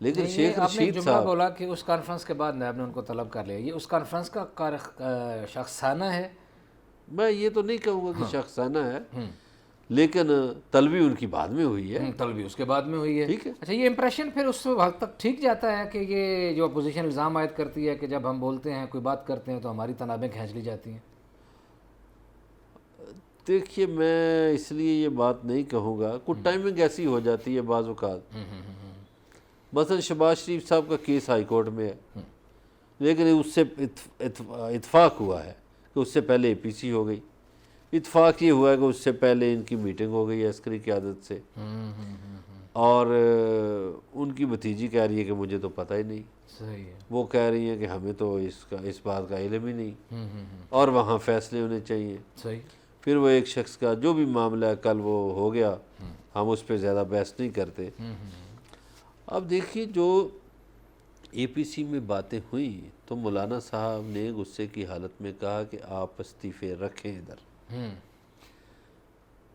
لیکن نہیں، یہ شیخ آپ نے ایک رشید جملہ صاحب، بولا کہ اس کانفرنس کے بعد نیب نے ان کو طلب کر لیا، یہ اس کانفرنس کا شخصانہ ہے؟ میں یہ تو نہیں کہوں گا کہ شخصانہ ہے، لیکن طلبی ان کی بعد میں ہوئی ہے، طلبی اس کے بعد میں ہوئی ہے۔ ٹھیک ہے۔ اچھا، یہ امپریشن پھر اس حد تک ٹھیک جاتا ہے کہ یہ جو اپوزیشن الزام عائد کرتی ہے کہ جب ہم بولتے ہیں کوئی بات کرتے ہیں تو ہماری تنابیں کھینچ لی جاتی ہیں؟ دیکھیے میں اس لیے یہ بات نہیں کہوں گا، کچھ ٹائمنگ ایسی ہو جاتی ہے بعض اوقات، مثلا شہباز شریف صاحب کا کیس ہائی کورٹ میں ہے، لیکن اس سے اتفاق ہوا ہے کہ اس سے پہلے اے پی سی ہو گئی، اتفاق یہ ہوا ہے کہ اس سے پہلے ان کی میٹنگ ہو گئی ہے عسکری قیادت سے، اور ان کی بھتیجی کہہ رہی ہے کہ مجھے تو پتہ ہی نہیں، صحیح ہے۔ وہ کہہ رہی ہیں کہ ہمیں تو اس بات کا علم ہی نہیں، اور وہاں فیصلے ہونے چاہیے۔ صحیح۔ پھر وہ ایک شخص کا جو بھی معاملہ ہے کل وہ ہو گیا، ہم اس پہ زیادہ بحث نہیں کرتے۔ اب دیکھیے جو اے پی سی میں باتیں ہوئیں تو مولانا صاحب نے غصے کی حالت میں کہا کہ آپ استعفے رکھیں ادھر۔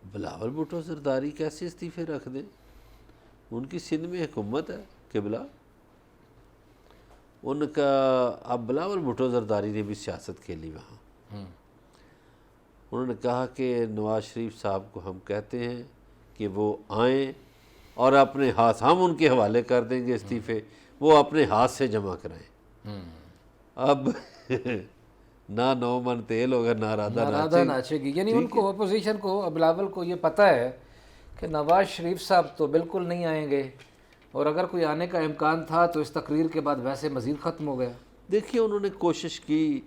بلاول بھٹو زرداری کیسے استعفے رکھ دیں؟ ان کی سندھ میں حکومت ہے قبلہ، ان کا اب بلاول بھٹو زرداری نے بھی سیاست کھیلی وہاں۔ انہوں نے کہا کہ نواز شریف صاحب کو ہم کہتے ہیں کہ وہ آئیں اور اپنے ہاتھ، ہم ان کے حوالے کر دیں گے استعفے، وہ اپنے ہاتھ سے جمع کرائیں۔ اب نہ 9 من تیل ہوگا نہ رادہ ناچے گی، یعنی ان کو اپوزیشن کو، بلاول کو یہ پتہ ہے کہ نواز شریف صاحب تو بالکل نہیں آئیں گے، اور اگر کوئی آنے کا امکان تھا تو اس تقریر کے بعد ویسے مزید ختم ہو گیا۔ دیکھیے انہوں نے کوشش کی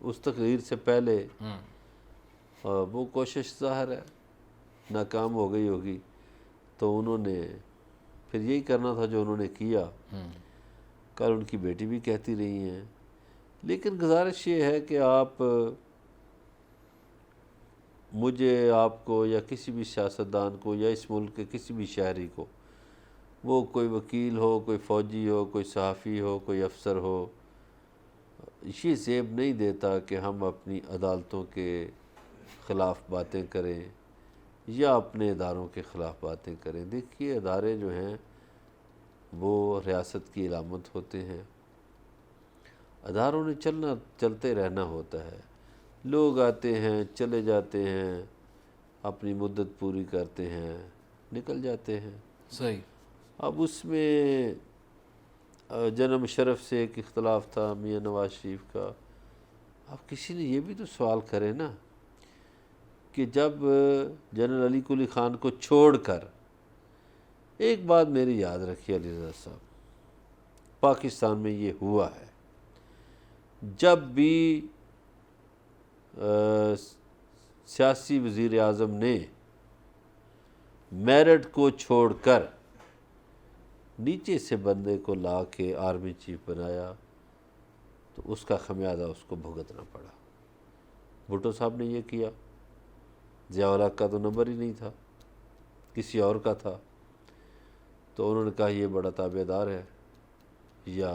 اس تقریر سے پہلے، وہ کوشش ظاہر ہے ناکام ہو گئی ہوگی، تو انہوں نے پھر یہی کرنا تھا جو انہوں نے کیا۔ کل ان کی بیٹی بھی کہتی رہی ہیں، لیکن گزارش یہ ہے کہ آپ مجھے، آپ کو، یا کسی بھی سیاستدان کو، یا اس ملک کے کسی بھی شہری کو، وہ کوئی وکیل ہو، کوئی فوجی ہو، کوئی صحافی ہو، کوئی افسر ہو، یہ زیب نہیں دیتا کہ ہم اپنی عدالتوں کے خلاف باتیں کریں یا اپنے اداروں کے خلاف باتیں کریں۔ دیکھیے ادارے جو ہیں وہ ریاست کی علامت ہوتے ہیں، اداروں نے چلتے رہنا ہوتا ہے، لوگ آتے ہیں چلے جاتے ہیں، اپنی مدت پوری کرتے ہیں نکل جاتے ہیں۔ صحیح۔ اب اس میں جنرل مشرف سے ایک اختلاف تھا میاں نواز شریف کا، اب کسی نے یہ بھی تو سوال کرے نا کہ جب جنرل علی قلی خان کو چھوڑ کر، ایک بات میری یاد رکھیے علی رضا صاحب، پاکستان میں یہ ہوا ہے، جب بھی سیاسی وزیر اعظم نے میرٹ کو چھوڑ کر نیچے سے بندے کو لا کے آرمی چیف بنایا تو اس کا خمیازہ اس کو بھگتنا پڑا۔ بھٹو صاحب نے یہ کیا، ضیاء الحق کا تو نمبر ہی نہیں تھا، کسی اور کا تھا، تو انہوں نے کہا یہ بڑا تابع دار ہے یا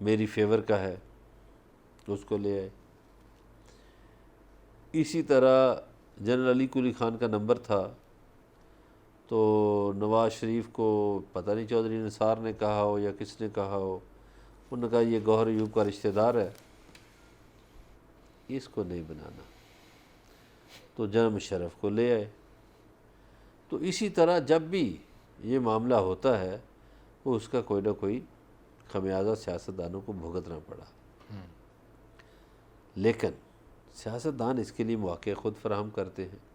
میری فیور کا ہے، اس کو لے آئے۔ اسی طرح جنرل علی قلی خان کا نمبر تھا تو نواز شریف کو پتہ نہیں چودھری نثار نے کہا ہو یا کس نے کہا ہو، انہوں نے کہا یہ گوہر ایوب کا رشتہ دار ہے، اس کو نہیں بنانا، تو جنرل مشرف کو لے آئے۔ تو اسی طرح جب بھی یہ معاملہ ہوتا ہے وہ اس کا کوئی نہ کوئی خمیازہ سیاستدانوں کو بھگتنا پڑا، لیکن سیاستدان اس کے لیے مواقع خود فراہم کرتے ہیں۔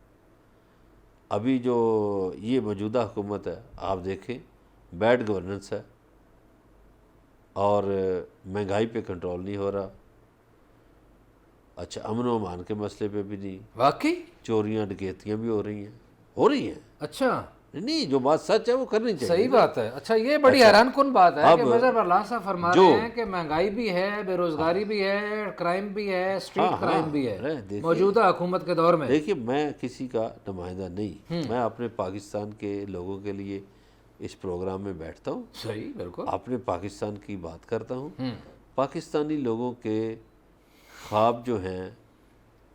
ابھی جو یہ موجودہ حکومت ہے آپ دیکھیں، بیڈ گورننس ہے اور مہنگائی پہ کنٹرول نہیں ہو رہا، اچھا امن و امان کے مسئلے پہ بھی نہیں، واقعی؟ چوریاں ڈکیتیاں بھی ہو رہی ہیں۔ اچھا، نہیں، جو بات سچ ہے وہ کرنی چاہیے۔ صحیح بات ہے۔ اچھا، یہ بڑی حیران کن بات ہے کہ اب مظہر اللہ صاحب فرما رہے ہیں کہ مہنگائی بھی ہے، بے روزگاری بھی ہے، کرائم بھی ہے، اسٹریٹ کرائم بھی ہے موجودہ حکومت کے دور میں۔ دیکھیے میں کسی کا نمائندہ نہیں، میں اپنے پاکستان کے لوگوں کے لیے اس پروگرام میں بیٹھتا ہوں، صحیح، بالکل، اپنے پاکستان کی بات کرتا ہوں۔ پاکستانی لوگوں کے خواب جو ہیں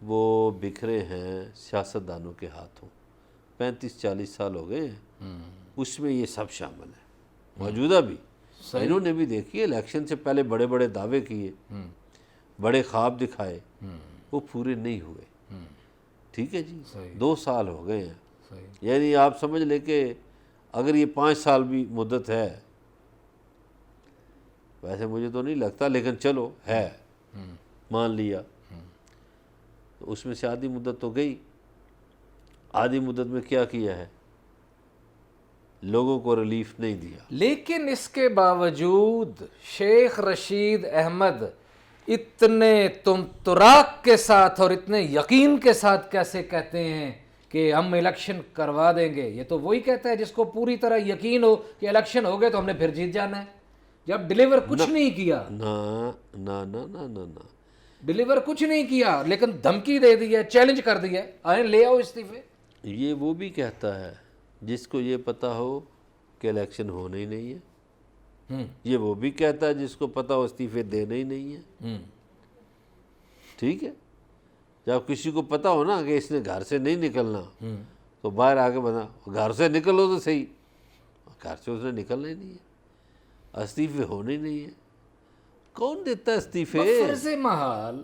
وہ بکھرے ہیں سیاستدانوں کے ہاتھوں، 35-40 سال ہو گئے ہیں، اس میں یہ سب شامل ہے۔ موجودہ بھی انہوں نے بھی دیکھی الیکشن سے پہلے بڑے بڑے دعوے کیے، بڑے خواب دکھائے، وہ پورے نہیں ہوئے۔ ٹھیک ہے جی، 2 سال ہو گئے ہیں، یعنی آپ سمجھ لیں کہ اگر یہ 5 سال بھی مدت ہے، ویسے مجھے تو نہیں لگتا لیکن چلو ہے، مان لیا، تو اس میں سے آدھی مدت تو گئی۔ آدھی مدت میں کیا کیا ہے؟ لوگوں کو ریلیف نہیں دیا۔ لیکن اس کے باوجود شیخ رشید احمد اتنے تم تراک کے ساتھ اور اتنے یقین کے ساتھ کیسے کہتے ہیں کہ ہم الیکشن کروا دیں گے؟ یہ تو وہی کہتا ہے جس کو پوری طرح یقین ہو کہ الیکشن ہو گئے تو ہم نے پھر جیت جانا ہے، جب ڈیلیور کچھ نہیں کیا، ڈیلیور کچھ نہیں کیا لیکن دھمکی دے دی ہے، چیلنج کر دیا ہے، آئیں لے آؤ استعفے۔ یہ وہ بھی کہتا ہے جس کو یہ پتہ ہو کہ الیکشن ہونا ہی نہیں ہے، یہ وہ بھی کہتا ہے جس کو پتہ ہو استعفے دینا ہی نہیں ہے۔ ٹھیک ہے، جب کسی کو پتہ ہو نا کہ اس نے گھر سے نہیں نکلنا تو باہر آگے بنا گھر سے نکلو تو صحیح، گھر سے اس نے نکلنا ہی نہیں ہے، استعفے ہونے ہی نہیں ہے۔ کون دیتا ہے استعفے؟ فرض محال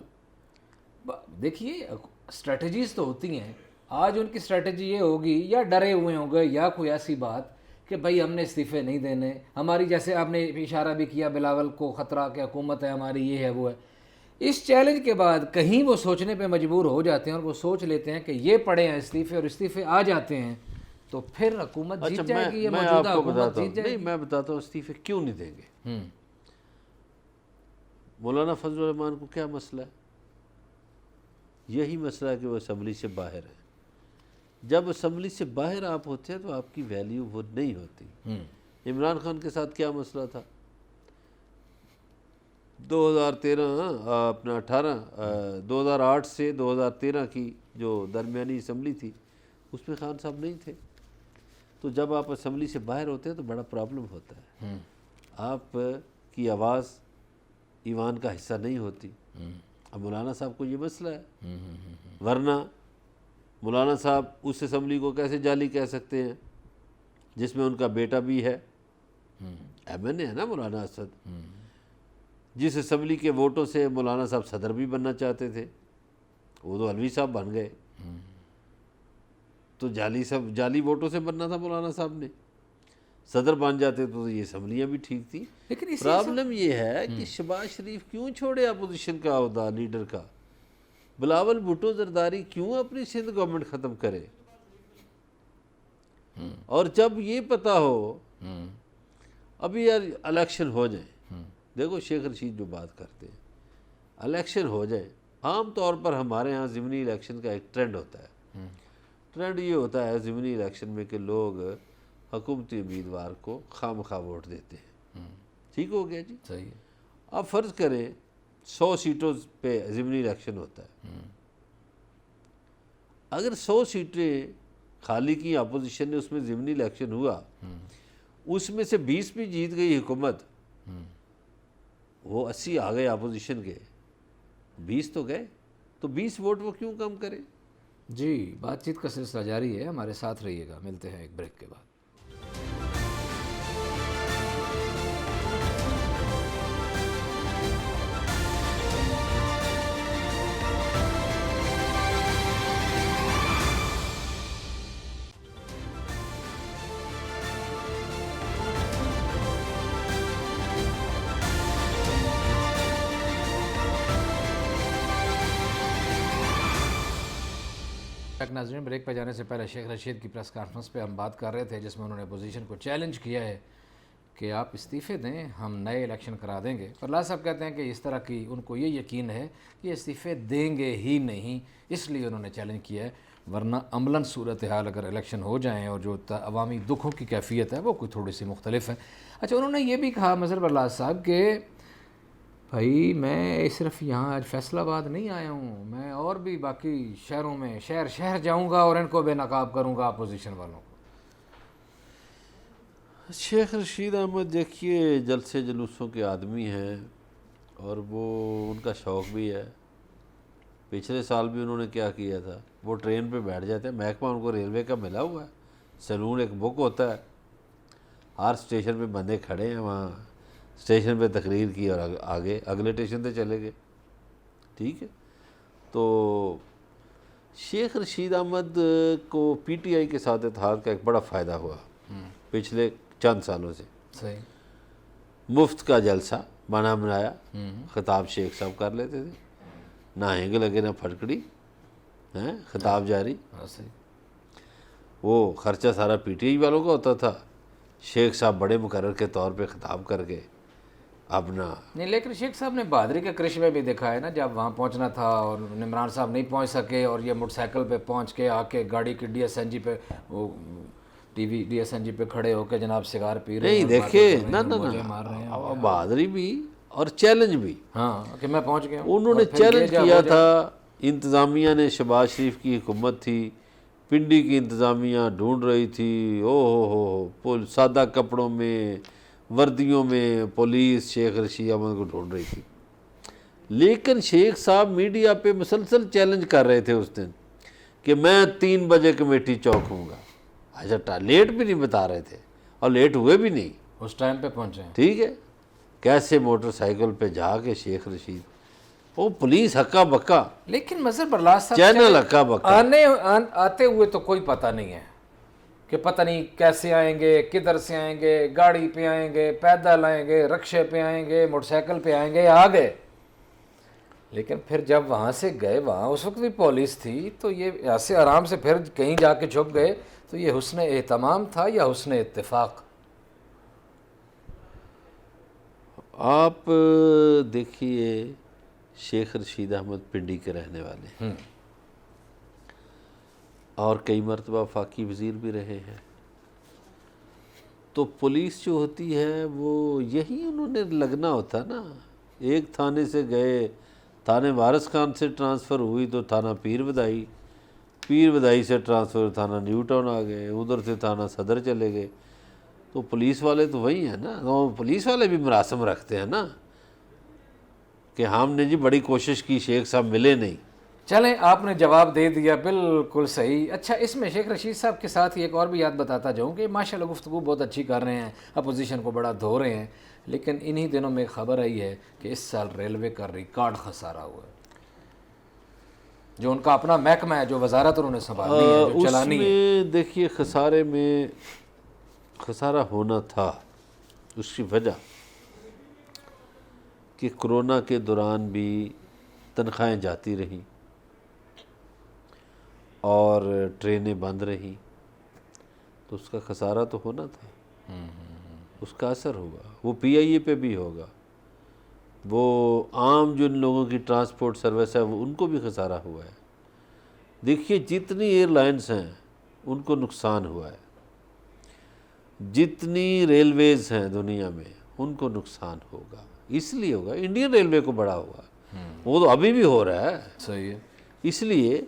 دیکھیے اسٹریٹجیز تو ہوتی ہیں، آج ان کی اسٹریٹجی یہ ہوگی یا ڈرے ہوئے ہوں گے یا کوئی ایسی بات کہ بھائی ہم نے استعفے نہیں دینے، ہماری جیسے آپ نے اشارہ بھی کیا بلاول کو خطرہ کہ حکومت ہے ہماری، یہ ہے وہ ہے۔ اس چیلنج کے بعد کہیں وہ سوچنے پہ مجبور ہو جاتے ہیں اور وہ سوچ لیتے ہیں کہ یہ پڑے ہیں استعفے اور استعفے آ جاتے ہیں تو پھر حکومت جیت جائے گی، یہ میں موجودہ آپ کو حکومت بتاتا جیت ہوں، جائے نہیں گی۔ میں بتاتا ہوں استعفے کیوں نہیں دیں گے۔ مولانا فضل الرحمان کو کیا مسئلہ ہے؟ یہی مسئلہ ہے کہ وہ اسمبلی سے باہر ہے۔ جب اسمبلی سے باہر آپ ہوتے ہیں تو آپ کی ویلیو وہ نہیں ہوتی۔ عمران خان کے ساتھ کیا مسئلہ تھا؟ 2008 سے 2013 کی جو درمیانی اسمبلی تھی اس میں خان صاحب نہیں تھے، تو جب آپ اسمبلی سے باہر ہوتے ہیں تو بڑا پرابلم ہوتا ہے، آپ کی آواز ایوان کا حصہ نہیں ہوتی۔ اب مولانا صاحب کو یہ مسئلہ ہے، ورنہ مولانا صاحب اس اسمبلی کو کیسے جعلی کہہ سکتے ہیں جس میں ان کا بیٹا بھی ہے، ایم این اے ہے نا مولانا اسد، جس اسمبلی کے ووٹوں سے مولانا صاحب صدر بھی بننا چاہتے تھے، وہ تو علوی صاحب بن گئے، تو جعلی ووٹوں سے بننا تھا مولانا صاحب نے، صدر بن جاتے تو یہ اسمبلیاں بھی ٹھیک تھیں۔ لیکن پرابلم یہ ہے کہ شہباز شریف کیوں چھوڑے اپوزیشن کا عہدہ لیڈر کا، بلاول بھٹو زرداری کیوں اپنی سندھ گورنمنٹ ختم کرے، اور جب یہ پتہ ہو ابھی یار الیکشن ہو جائیں، دیکھو شیخ رشید جو بات کرتے ہیں الیکشن ہو جائے، عام طور پر ہمارے ہاں ضمنی الیکشن کا ایک ٹرینڈ ہوتا ہے، ٹرینڈ یہ ہوتا ہے ضمنی الیکشن میں کہ لوگ حکومتی امیدوار کو خواہ مخواہ ووٹ دیتے ہیں۔ ٹھیک ہو گیا جی، صحیح ہے۔ اب فرض کریں 100 سیٹوں پہ ضمنی الیکشن ہوتا ہے، اگر 100 سیٹیں خالی کی اپوزیشن نے اس میں ضمنی الیکشن ہوا، اس میں سے 20 بھی جیت گئی حکومت، وہ 80 آ گئے اپوزیشن کے، 20 تو گئے، تو 20 ووٹ وہ کیوں کم کرے؟ جی بات چیت کا سلسلہ جاری ہے، ہمارے ساتھ رہیے گا، ملتے ہیں ایک بریک کے بعد۔ ناظرین، بریک پہ جانے سے پہلے شیخ رشید کی پریس کانفرنس پہ ہم بات کر رہے تھے جس میں انہوں نے اپوزیشن کو چیلنج کیا ہے کہ آپ استعفے دیں، ہم نئے الیکشن کرا دیں گے۔ پرلا صاحب کہتے ہیں کہ اس طرح کی ان کو یہ یقین ہے کہ استعفے دیں گے ہی نہیں، اس لیے انہوں نے چیلنج کیا ہے، ورنہ عملاً صورتحال اگر الیکشن ہو جائیں اور جو عوامی دکھوں کی کیفیت ہے وہ کوئی تھوڑی سی مختلف ہے۔ اچھا، انہوں نے یہ بھی کہا مظہر برلاس صاحب کہ بھائی میں صرف یہاں آج فیصل آباد نہیں آیا ہوں، میں اور بھی باقی شہروں میں شہر جاؤں گا اور ان کو بے نقاب کروں گا اپوزیشن والوں کو۔ شیخ رشید احمد دیکھیے جلسے جلوسوں کے آدمی ہیں اور وہ ان کا شوق بھی ہے۔ پچھلے سال بھی انہوں نے کیا کیا تھا، وہ ٹرین پہ بیٹھ جاتے ہیں، محکمہ ان کو ریلوے کا ملا ہوا ہے، سیلون ایک بک ہوتا ہے، ہر اسٹیشن پہ بندے کھڑے ہیں، وہاں اسٹیشن پہ تقریر کی اور آگے اگلے اسٹیشن پہ چلے گئے. ٹھیک ہے. تو شیخ رشید احمد کو پی ٹی آئی کے ساتھ اتحاد کا ایک بڑا فائدہ ہوا پچھلے چند سالوں سے. صحیح. مفت کا جلسہ بنایا، خطاب شیخ صاحب کر لیتے تھے، نہ ہینگ لگے نہ پھٹکڑی، خطاب جاری. صحیح. وہ خرچہ سارا پی ٹی آئی والوں کا ہوتا تھا، شیخ صاحب بڑے مقرر کے طور پہ خطاب کر کے اپنا. نہیں، لیکن شیخ صاحب نے بہادری کے کرشمے بھی دکھا ہے نا، جب وہاں پہنچنا تھا اور عمران صاحب نہیں پہنچ سکے اور یہ موٹر سائیکل پہ پہنچ کے آ کے گاڑی کی ڈی ایس این جی پہ، وہ T V D S N G پہ کھڑے ہو کے جناب سگار پی رہے ہیں. نہیں دیکھے، نہ بہادری بھی اور چیلنج بھی. ہاں کہ میں پہنچ گیا ہوں. انہوں نے چیلنج کیا تھا. انتظامیہ نے، شہباز شریف کی حکومت تھی، پنڈی کی انتظامیہ ڈھونڈ رہی تھی، ہو سادہ کپڑوں میں، وردیوں میں پولیس شیخ رشید احمد کو ڈھونڈ رہی تھی. لیکن شیخ صاحب میڈیا پہ مسلسل چیلنج کر رہے تھے اس دن کہ میں 3 بجے کمیٹی چوک ہوں گا. اچھا، لیٹ بھی نہیں بتا رہے تھے اور لیٹ ہوئے بھی نہیں، اس ٹائم پہ پہنچے. ٹھیک ہے. کیسے موٹر سائیکل پہ جا کے شیخ رشید، وہ پولیس ہکا بکا، لیکن مظہر برلاس صاحب چینل ہکا بکا. آتے ہوئے تو کوئی پتہ نہیں ہے کہ پتہ نہیں کیسے آئیں گے، کدھر سے آئیں گے، گاڑی پہ آئیں گے، پیدل آئیں گے، رکشے پہ آئیں گے، موٹر سائیکل پہ آئیں گے، آ گئے. لیکن پھر جب وہاں سے گئے، وہاں اس وقت بھی پولیس تھی، تو یہ ایسے آرام سے پھر کہیں جا کے چھپ گئے. تو یہ حسن اہتمام تھا یا حسن اتفاق؟ آپ دیکھیے، شیخ رشید احمد پنڈی کے رہنے والے ہیں اور کئی مرتبہ وفاقی وزیر بھی رہے ہیں. تو پولیس جو ہوتی ہے وہ یہی انہوں نے لگنا ہوتا نا. ایک تھانے سے گئے، تھانے وارث خان سے ٹرانسفر ہوئی تو تھانہ پیر بدائی، پیر بدائی سے ٹرانسفر تھانہ نیو ٹاؤن آ گئے، ادھر سے تھانہ صدر چلے گئے. تو پولیس والے تو وہی ہیں نا. وہ پولیس والے بھی مراسم رکھتے ہیں نا کہ ہم نے جی بڑی کوشش کی، شیخ صاحب ملے نہیں. چلیں، آپ نے جواب دے دیا، بالکل صحیح. اچھا، اس میں شیخ رشید صاحب کے ساتھ ایک اور بھی یاد بتاتا جاؤں کہ ماشاءاللہ گفتگو بہت اچھی کر رہے ہیں، اپوزیشن کو بڑا دھو رہے ہیں. لیکن انہی دنوں میں خبر آئی ہے کہ اس سال ریلوے کا ریکارڈ خسارہ ہوا ہے. جو ان کا اپنا محکمہ ہے، جو وزارت انہوں نے سنبھالنی ہے، جو چلانی ہے. اس میں دیکھیے خسارے میں خسارہ ہونا تھا. اس کی وجہ کہ کرونا کے دوران بھی تنخواہیں جاتی رہیں اور ٹرینیں بند رہیں، تو اس کا خسارہ تو ہونا تھا. اس کا اثر ہوگا، وہ پی آئی اے پہ بھی ہوگا، وہ عام جن لوگوں کی ٹرانسپورٹ سروس ہے وہ ان کو بھی خسارہ ہوا ہے. دیکھیے جتنی ایئر لائنز ہیں ان کو نقصان ہوا ہے، جتنی ریلویز ہیں دنیا میں ان کو نقصان ہوگا. اس لیے ہوگا، انڈین ریلوے کو بڑا ہوگا، وہ تو ابھی بھی ہو رہا ہے. صحیح ہے. اس لیے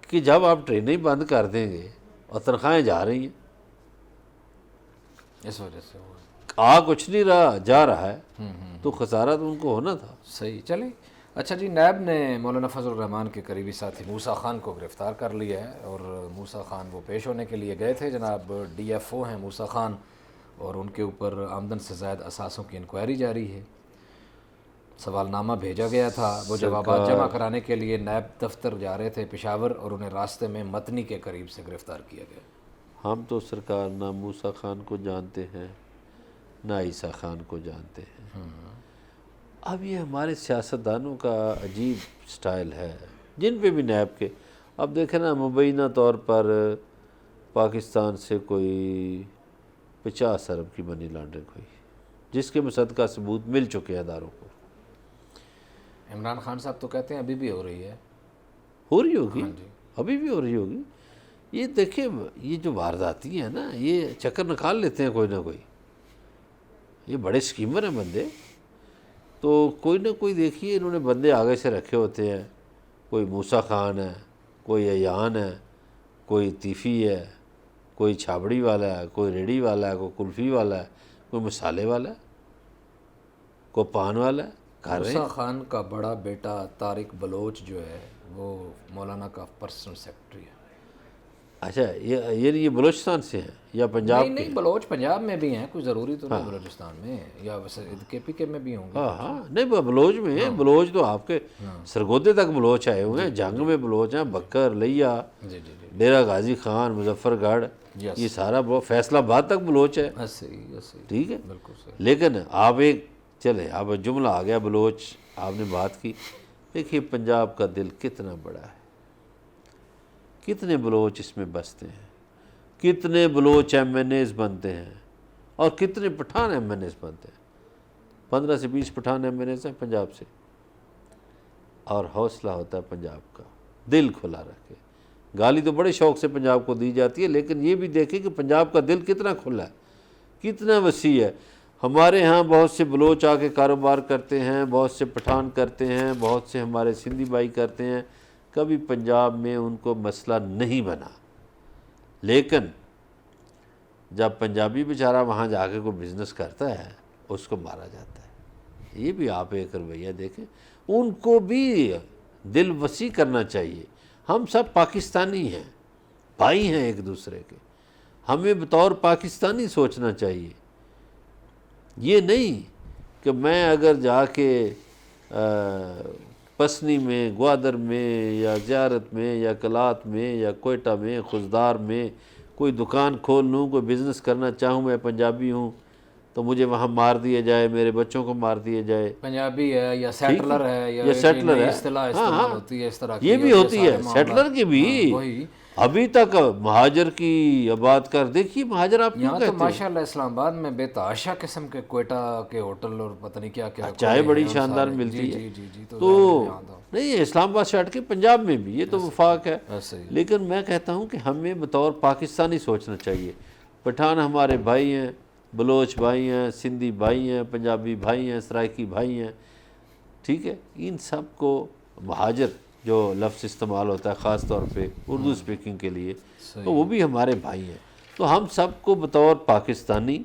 کہ جب آپ ٹرینیں بند کر دیں گے اور تنخواہیں جا رہی ہیں، اس وجہ سے ہوا. کچھ نہیں رہا، جا رہا ہے، تو خسارہ تو ان کو ہونا تھا. صحیح. چلیں. اچھا جی، نیب نے مولانا فضل الرحمان کے قریبی ساتھی موسیٰ خان کو گرفتار کر لیا ہے، اور موسیٰ خان وہ پیش ہونے کے لیے گئے تھے. جناب ڈی ایف او ہیں موسیٰ خان، اور ان کے اوپر آمدن سے زائد اثاثوں کی انکوائری جاری ہے. سوال نامہ بھیجا گیا تھا، وہ جوابات جمع کرانے کے لیے نیب دفتر جا رہے تھے پشاور، اور انہیں راستے میں متنی کے قریب سے گرفتار کیا گیا. ہم تو سرکار نہ موسیٰ خان کو جانتے ہیں نہ عیسیٰ خان کو جانتے ہیں. اب یہ ہمارے سیاستدانوں کا عجیب سٹائل ہے، جن پہ بھی نیب کے. اب دیکھیں نا، مبینہ طور پر پاکستان سے کوئی 50 ارب کی منی لانڈرنگ ہوئی، جس کے مصدقہ ثبوت مل چکے اداروں کو. عمران خان صاحب تو کہتے ہیں ابھی بھی ہو رہی ہے. ہو رہی ہوگی، ابھی بھی ہو رہی ہوگی. یہ دیکھیں، یہ جو وارداتی ہیں نا، یہ چکر نکال لیتے ہیں کوئی نہ کوئی. یہ بڑے اسکیمر ہیں بندے. تو کوئی نہ کوئی دیکھیے، انہوں نے بندے آگے سے رکھے ہوتے ہیں. کوئی موسیٰ خان ہے، کوئی ایان ہے، کوئی تیفی ہے، کوئی چھابڑی والا ہے، کوئی ریڑھی والا ہے، کوئی کلفی والا ہے، کوئی مسالے والا ہے، کوئی پان والا ہے. موسیٰ خان کا بڑا بیٹا طارق بلوچ جو ہے وہ مولانا کا پرسنل سیکرٹری ہے. اچھا یہ بلوچستان سے ہیں یا پنجاب نہیں نہیں، بلوچ پنجاب میں بھی ہیں، کوئی ضروری تو نہیں بلوچستان میں، یا ویسے کے پی کے میں بھی ہوں گے۔ ہاں نہیں بلوچ میں ہیں، بلوچ تو آپ کے سرگودے تک بلوچ آئے ہوئے ہیں، جنگ میں بلوچ ہیں، بکر لیا، جی جی جی، ڈیرہ غازی خان، مظفر گڑھ، یہ سارا فیصل آباد تک بلوچ ہے، صحیح صحیح، ٹھیک ہے۔ بالکل صحیح۔ لیکن آپ چلے آپ جملہ آ گیا بلوچ، آپ نے بات کی، دیکھیے پنجاب کا دل کتنا بڑا ہے، کتنے بلوچ اس میں بستے ہیں، کتنے بلوچ ایم این ایز بنتے ہیں، اور کتنے پٹھان ایم این ایز بنتے ہیں، 15 سے 20 پٹھان ایم این ایز ہیں پنجاب سے، اور حوصلہ ہوتا ہے پنجاب کا، دل کھلا رکھے۔ گالی تو بڑے شوق سے پنجاب کو دی جاتی ہے، لیکن یہ بھی دیکھیں کہ پنجاب کا دل کتنا کھلا ہے، کتنا وسیع ہے۔ ہمارے ہاں بہت سے بلوچ آ کے کاروبار کرتے ہیں، بہت سے پٹھان کرتے ہیں، بہت سے ہمارے سندھی بھائی کرتے ہیں، کبھی پنجاب میں ان کو مسئلہ نہیں بنا، لیکن جب پنجابی بیچارہ وہاں جا کے کوئی بزنس کرتا ہے اس کو مارا جاتا ہے۔ یہ بھی آپ ایک رویہ دیکھیں، ان کو بھی دل وسیع کرنا چاہیے۔ ہم سب پاکستانی ہیں، بھائی ہیں ایک دوسرے کے، ہمیں بطور پاکستانی سوچنا چاہیے۔ یہ نہیں کہ میں اگر جا کے پسنی میں، گوادر میں، یا زیارت میں، یا کلات میں، یا کوئٹہ میں، خزدار میں کوئی دکان کھول لوں، کوئی بزنس کرنا چاہوں، میں پنجابی ہوں تو مجھے وہاں مار دیا جائے، میرے بچوں کو مار دیا جائے، پنجابی ہے یا سیٹلر ہے، یا سیٹلر ہے، اصطلاح استعمال ہوتی ہے اس طرح کی، یہ بھی ہوتی ہے سیٹلر کی بھی۔ وہی ابھی تک مہاجر کی بات کر دیکھیے، مہاجر آپ کیوں یہاں تو کہتے ہیں؟ ماشاءاللہ اسلام آباد میں بے تحاشا قسم کے کوئٹہ کے ہوٹل اور پتہ نہیں کیا کیا چائے بڑی شاندار ملتی ہے۔ جی جی جی، تو نہیں اسلام آباد سے ہٹ کے پنجاب میں بھی یہ تو وفاق ہے، صحیح۔ لیکن میں کہتا ہوں کہ ہمیں بطور پاکستانی سوچنا چاہیے۔ پٹھان ہمارے بھائی ہیں، بلوچ بھائی ہیں، سندھی بھائی ہیں، پنجابی بھائی ہیں، سرائکی بھائی ہیں، ٹھیک ہے۔ ان سب کو مہاجر جو لفظ استعمال ہوتا ہے خاص طور پہ اردو اسپیکنگ کے لیے، تو وہ بھی ہمارے بھائی ہیں۔ تو ہم سب کو بطور پاکستانی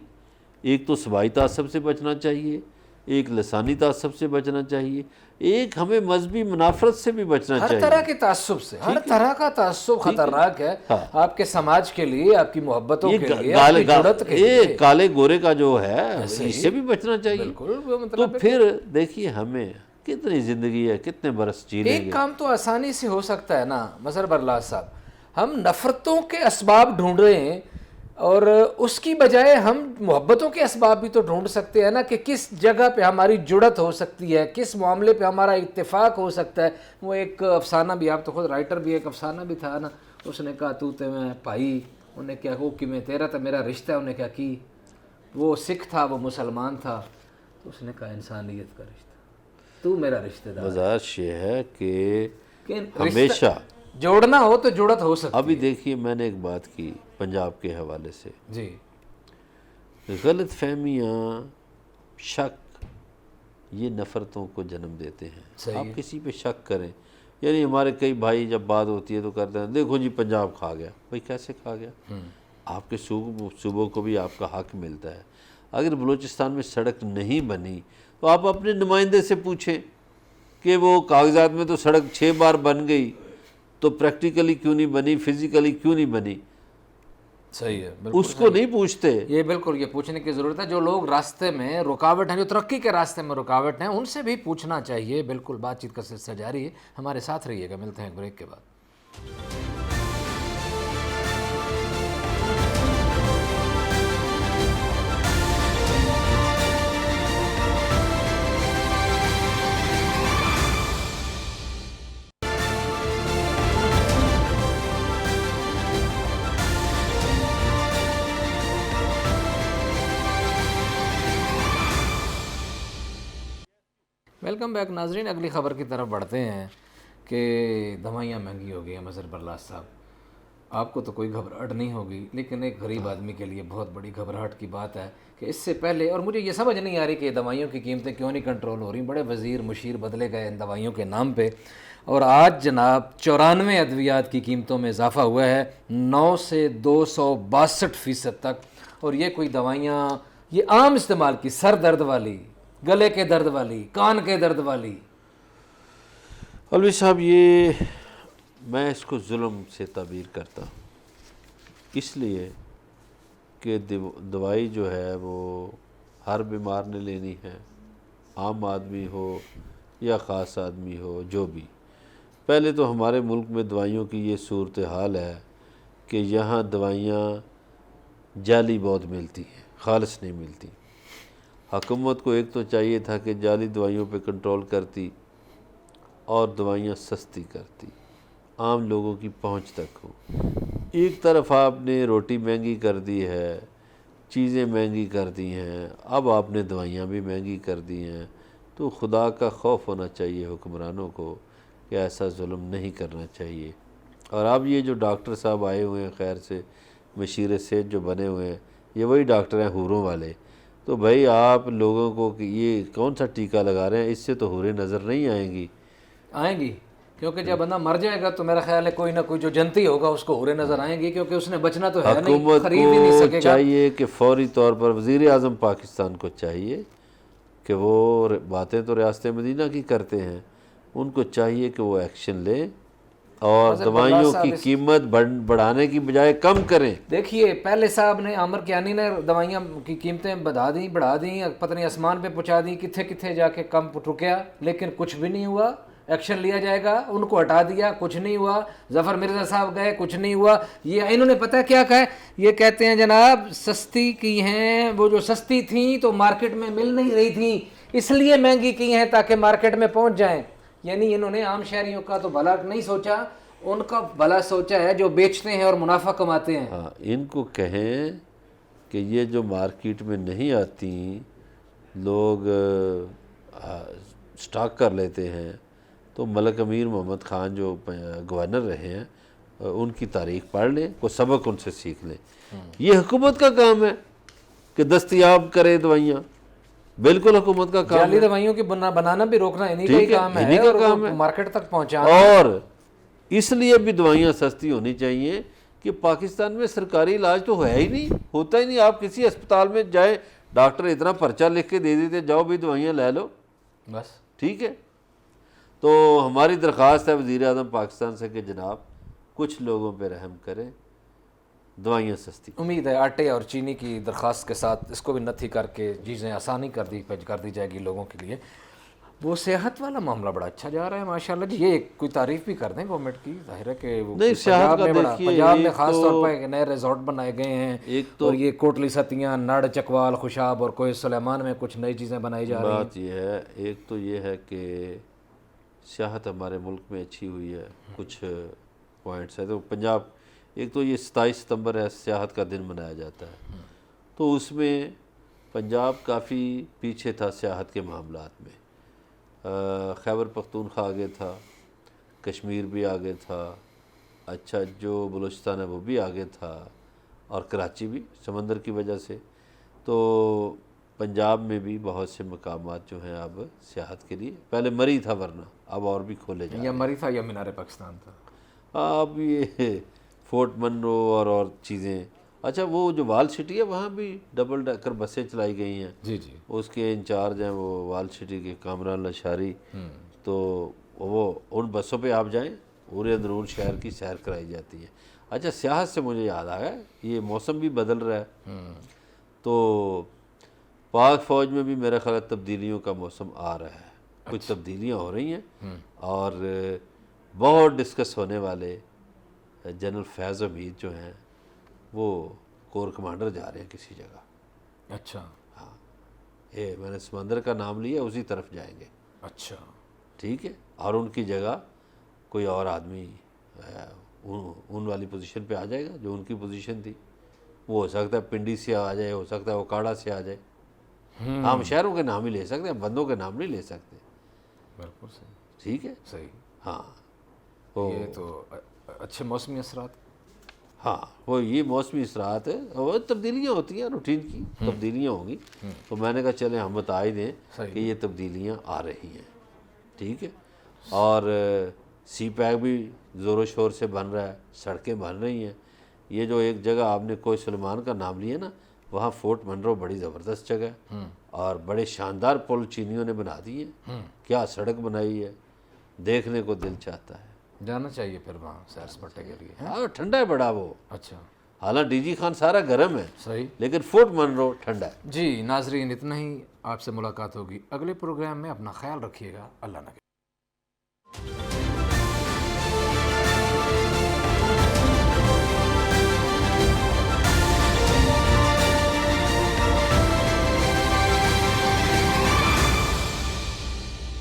ایک تو صوبائی تعصب سے بچنا چاہیے، ایک لسانی تعصب سے بچنا چاہیے، ایک ہمیں مذہبی منافرت سے بھی بچنا ہر چاہیے۔ طرح کے تعصب سے، ہر طرح کا تعصب خطرناک ہے آپ کے سماج کے لیے، آپ کی محبتوں کے لیے، آپ کی جڑت کے لیے۔ یہ کالے گورے کا جو ہے اس سے بھی بچنا چاہیے۔ بالکل، تو پھر دیکھیے ہمیں کتنی زندگی ہے، کتنے برس جی لیں ایک گے۔ کام تو آسانی سے ہو سکتا ہے نا مظہر برلاس صاحب، ہم نفرتوں کے اسباب ڈھونڈ رہے ہیں، اور اس کی بجائے ہم محبتوں کے اسباب بھی تو ڈھونڈ سکتے ہیں نا، کہ کس جگہ پہ ہماری جڑت ہو سکتی ہے، کس معاملے پہ ہمارا اتفاق ہو سکتا ہے۔ وہ ایک افسانہ بھی، آپ تو خود رائٹر بھی، ایک افسانہ بھی تھا نا، اس نے کہا تو تے میں بھائی، انہیں کیا وہ کہ میں تیرا تو میرا رشتہ ہے، انہیں کیا کی وہ سکھ تھا وہ مسلمان تھا، تو اس نے کہا انسانیت کا رشتہ، تو میرا رشتہ دار۔ مزاج یہ ہے کہ کہ ہمیشہ جوڑنا ہو تو جڑت ہو سکتی ہے۔ ابھی دیکھیے میں نے ایک بات کی پنجاب کے حوالے سے، جی، غلط فہمیاں، شک، یہ نفرتوں کو جنم دیتے ہیں۔ آپ کسی پہ شک کریں، یعنی ہمارے کئی بھائی جب بات ہوتی ہے تو کرتے ہیں دیکھو جی پنجاب کھا گیا، بھائی کیسے کھا گیا؟ آپ کے صوبوں کو بھی آپ کا حق ملتا ہے۔ اگر بلوچستان میں سڑک نہیں بنی تو آپ اپنے نمائندے سے پوچھیں کہ وہ کاغذات میں تو سڑک 6 بار بن گئی، تو پریکٹیکلی کیوں نہیں بنی، فزیکلی کیوں نہیں بنی؟ صحیح ہے، بالکل اس کو نہیں پوچھتے۔ یہ بالکل یہ پوچھنے کی ضرورت ہے، جو لوگ راستے میں رکاوٹ ہیں، جو ترقی کے راستے میں رکاوٹ ہیں، ان سے بھی پوچھنا چاہیے۔ بالکل، بات چیت کا سلسلہ جاری ہے، ہمارے ساتھ رہیے گا، ملتے ہیں بریک کے بعد۔ ویلکم بیک ناظرین، اگلی خبر کی طرف بڑھتے ہیں کہ دوائیاں مہنگی ہو گئی ہیں مظہر برلاس صاحب۔ آپ کو تو کوئی گھبراہٹ نہیں ہوگی، لیکن ایک غریب آدمی کے لیے بہت بڑی گھبراہٹ کی بات ہے کہ اس سے پہلے، اور مجھے یہ سمجھ نہیں آ رہی کہ یہ دوائیوں کی قیمتیں کیوں نہیں کنٹرول ہو رہی، بڑے وزیر مشیر بدلے گئے ان دوائیوں کے نام پہ، اور آج جناب 94 ادویات کی قیمتوں میں اضافہ ہوا ہے 9 سے 262% تک، اور یہ کوئی دوائیاں یہ عام استعمال کی، سر درد والی، گلے کے درد والی، کان کے درد والی۔ علوی صاحب، یہ میں اس کو ظلم سے تعبیر کرتا ہوں۔ اس لیے کہ دوائی جو ہے وہ ہر بیمار نے لینی ہے، عام آدمی ہو یا خاص آدمی ہو، جو بھی۔ پہلے تو ہمارے ملک میں دوائیوں کی یہ صورتحال ہے کہ یہاں دوائیاں جعلی بہت ملتی ہیں، خالص نہیں ملتی۔ حکومت کو ایک تو چاہیے تھا کہ جعلی دوائیوں پہ کنٹرول کرتی اور دوائیاں سستی کرتی، عام لوگوں کی پہنچ تک ہو۔ ایک طرف آپ نے روٹی مہنگی کر دی ہے، چیزیں مہنگی کر دی ہیں، اب آپ نے دوائیاں بھی مہنگی کر دی ہیں، تو خدا کا خوف ہونا چاہیے حکمرانوں کو کہ ایسا ظلم نہیں کرنا چاہیے۔ اور اب یہ جو ڈاکٹر صاحب آئے ہوئے ہیں خیر سے، مشیر صحت جو بنے ہوئے ہیں، یہ وہی ڈاکٹر ہیں حوروں والے۔ تو بھائی آپ لوگوں کو کہ یہ کون سا ٹیکہ لگا رہے ہیں، اس سے تو حوریں نظر نہیں آئیں گی۔ آئیں گی، کیونکہ جب بندہ مر جائے گا تو میرا خیال ہے کوئی نہ کوئی جو جنتی ہوگا اس کو حوریں نظر آئیں گی، کیونکہ اس نے بچنا تو ہے نہیں، حکومت خرید ہی نہیں کو سکے گا۔ چاہیے کہ فوری طور پر وزیر اعظم پاکستان کو چاہیے کہ وہ باتیں تو ریاست مدینہ کی کرتے ہیں، ان کو چاہیے کہ وہ ایکشن لیں اور دوائیوں کی قیمت بڑھانے کی بجائے کم کریں۔ دیکھیے پہلے صاحب نے عامر کیانی نے دوائیاں کی قیمتیں بڑھا دیں، پتہ نہیں آسمان پہ پہنچا دیں، کتھے جا کے کم رکیا، لیکن کچھ بھی نہیں ہوا۔ ایکشن لیا جائے گا، ان کو ہٹا دیا، کچھ نہیں ہوا۔ ظفر مرزا صاحب گئے، کچھ نہیں ہوا۔ یہ انہوں نے پتہ کیا کہا ہے، یہ کہتے ہیں جناب سستی کی ہیں، وہ جو سستی تھیں تو مارکیٹ میں مل نہیں رہی تھیں، اس لیے مہنگی کی ہیں تاکہ مارکیٹ میں پہنچ جائیں۔ یعنی انہوں نے عام شہریوں کا تو بھلا نہیں سوچا، ان کا بھلا سوچا ہے جو بیچتے ہیں اور منافع کماتے ہیں۔ ہاں، ان کو کہیں کہ یہ جو مارکیٹ میں نہیں آتی لوگ سٹاک کر لیتے ہیں، تو ملک امیر محمد خان جو گورنر رہے ہیں ان کی تاریخ پڑھ لیں، کوئی سبق ان سے سیکھ لیں۔ یہ حکومت کا کام ہے کہ دستیاب کرے دوائیاں، بالکل حکومت کا کام جعلی ہے۔ دوائیوں کی بنانا بھی روکنا انہی کا ہی کام انہی ہے، کا اور کام ہے۔ مارکیٹ تک پہنچانا۔ اور اس لیے بھی دوائیاں سستی ہونی چاہیے کہ پاکستان میں سرکاری علاج تو ہے ہی نہیں، ہوتا ہی نہیں۔ آپ کسی اسپتال میں جائیں، ڈاکٹر اتنا پرچہ لکھ کے دے دیتے، جاؤ بھی دوائیاں لے لو، بس ٹھیک ہے۔ تو ہماری درخواست ہے وزیر اعظم پاکستان سے کہ جناب کچھ لوگوں پہ رحم کریں، دوائیاں سستی۔ امید ہے آٹے اور چینی کی درخواست کے ساتھ اس کو بھی نتھی کر کے چیزیں آسانی کر دی جائے گی لوگوں کے لیے۔ وہ صحت والا معاملہ بڑا اچھا جا رہا ہے ماشاءاللہ جی، یہ کوئی تعریف بھی کر دیں گورنمنٹ کی، ظاہر ہے کہ نہیں، صحت کا دیکھیے، پنجاب میں خاص طور پر نئے ریزورٹ بنائے گئے ہیں، ایک تو اور یہ کوٹلی ستیاں، نڑ، چکوال، خوشاب اور کوہ سلیمان میں کچھ نئی چیزیں بنائی جا رہی ہیں۔ بات یہ ہے، ایک تو یہ ہے کہ سیاحت ہمارے ملک میں اچھی ہوئی ہے، کچھ پوائنٹس ہے تو پنجاب، ایک تو یہ 27 ستمبر ہے سیاحت کا دن منایا جاتا ہے، تو اس میں پنجاب کافی پیچھے تھا سیاحت کے معاملات میں۔ خیبر پختونخوا آگے تھا، کشمیر بھی آگے تھا، اچھا جو بلوچستان ہے وہ بھی آگے تھا، اور کراچی بھی سمندر کی وجہ سے۔ تو پنجاب میں بھی بہت سے مقامات جو ہیں اب سیاحت کے لیے، پہلے مری تھا ورنہ اب اور بھی کھولے جا رہے یا مری تھا یا مینار پاکستان تھا۔ ہیں۔ اب یہ فورٹ منرو اور چیزیں، اچھا وہ جو وال سٹی ہے وہاں بھی ڈبل ڈیکر بسیں چلائی گئی ہیں، جی جی، اس کے انچارج ہیں وہ وال سٹی کے کامران لشاری، تو وہ ان بسوں پہ آپ جائیں، پورے اندرون شہر کی سیر کرائی جاتی ہے۔ اچھا سیاحت سے مجھے یاد آیا، یہ موسم بھی بدل رہا ہے، تو پاک فوج میں بھی میرا خیال ہے تبدیلیوں کا موسم آ رہا ہے، کچھ تبدیلیاں ہو رہی ہیں، اور بہت ڈسکس ہونے والے جنرل فیض حمید جو ہیں وہ کور کمانڈر جا رہے ہیں کسی جگہ۔ اچھا ہاں، یہ میں نے سمندر کا نام لیا، اسی طرف جائیں گے، اچھا، ٹھیک ہے، اور ان کی جگہ کوئی اور آدمی ان والی پوزیشن پہ آ جائے گا جو ان کی پوزیشن تھی۔ وہ ہو سکتا ہے پنڈی سے آ جائے، ہو سکتا ہے اوکاڑا سے آ جائے، ہم شہروں کے نام ہی لے سکتے ہیں، بندوں کے نام نہیں لے سکتے، بالکل صحیح، ٹھیک ہے۔ صحیح۔ ہاں یہ تو اچھے موسمی اثرات۔ ہاں، وہ یہ موسمی اثرات ہے، اور تبدیلیاں ہوتی ہیں، روٹین کی تبدیلیاں ہوں گی، تو میں نے کہا چلیں ہم بتا ہی دیں کہ یہ تبدیلیاں آ رہی ہیں، ٹھیک ہے۔ اور سی پیک بھی زور و شور سے بن رہا ہے، سڑکیں بن رہی ہیں۔ یہ جو ایک جگہ آپ نے کوہ سلیمان کا نام لیا نا، وہاں فورٹ منرو بڑی زبردست جگہ ہے، اور بڑے شاندار پل چینیوں نے بنا دیے ہیں، کیا سڑک بنائی ہے، دیکھنے کو دل چاہتا ہے۔ جانا چاہیے پھر وہاں سیر سپاٹے کے لیے۔ ہاں ٹھنڈا ہے بڑا وہ، اچھا، حالانکہ ڈی جی خان سارا گرم ہے صحیح. لیکن فورٹ منرو ٹھنڈا ہے. جی ناظرین اتنا ہی. آپ سے ملاقات ہوگی اگلے پروگرام میں. اپنا خیال رکھیے گا. اللہ نگہبان.